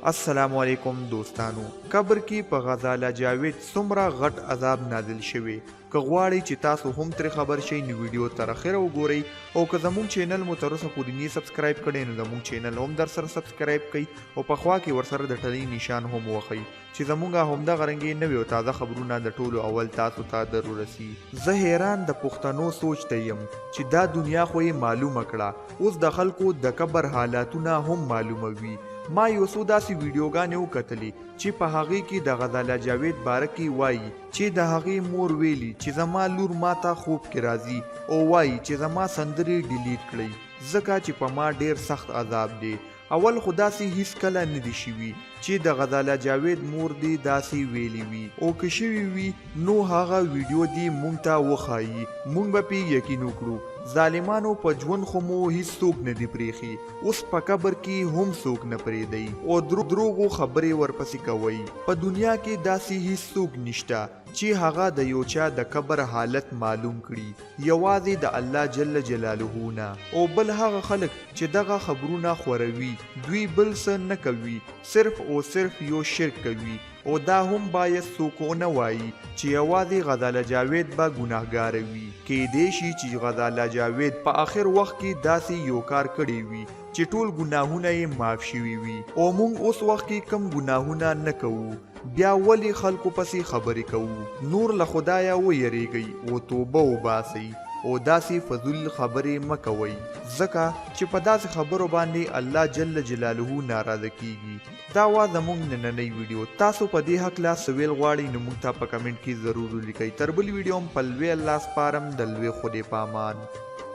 السلام علیکم دوستانو. قبر کې په غزاله جاوید څومره غټ عذاب نازل شوی. که غواړئ چې تاسو هم ترې خبر شئ نو ویډیو تر اخره وګورئ او که زموږ چینل مو تر اوسه پورې نه سبسکرایب کړی نو زموږ چینل هم در سره سبسکرایب کړئ او په خوا کې ورسره د ټلۍ نشان هم وښئ چې زموږ همدغه رنګې نوې او تازه خبرونه د ټولو اول تاسو ته در ورسي. زه حیران د پښتنو سوچ ته یم چې دا دنیا خو یې معلومه کړه، اوس د خلکو د قبر حالاتونه هم معلوموي. ما یو څو داسې ویډیوګانې وکتلې چې په هغې کې د غزاله جاوید باره کې وایي چې د هغې مور ویلي چې زما لور ما ته خوب کې راځي او وایي چې زما سندرې ډیلیټ کړئ ځکه چې په ما ډیر سخت عذاب دی. اول خو داسې هیڅ کله نه دي شوي چې د غزاله جاوید مور دی داسې ویلي وي، او که شوي وي نو هغه ویډیو دی مونږ ته وښایي، مونږ به پې یقین وکړو. ظالمانو په ژوند خو مو هیڅ څوک نه دي پرېښي، اوس په قبر کې هم څوک نه پرېږدئ او دروغو خبرې ورپسې کوئ. په دنیا کې داسې هیڅ څوک نشته چې هغه د یو چا د قبر حالت معلوم کړي، یوازې د الله جل جلاله نه. او بل هغه خلک چې دغه خبرونه خوروي دوی بل څه نه کوي، صرف او صرف یو شرک کوي، او دا هم باید څوک ونه وایي چې یوازې غزاله جاوید به ګناهګاره وي. کیدای شي چې غزاله جاوید په آخر وخت کې داسې یو کار کړی وي چې ټول ګناهونه یې معاف شوي وي او موږ اوس وخت کې کم ګناهونه نه کوو، بیا ولې خلکو پسې خبرې کوو؟ نور له خدایه ویریږئ او توبه وباسئ او داسې فضول خبرې مه کوئ ځکه چې په داسې خبرو باندې الله جل جلاله ناراضه کیږي. دا وا زموږ نننۍ ویډیو. تاسو په دې هکله څه ویل غواړئ نو موږ ته په کمنټ کې ضرور ولیکئ. تر بل ویډیو هم په لوی الله سپارم، د لوی خدای په امان.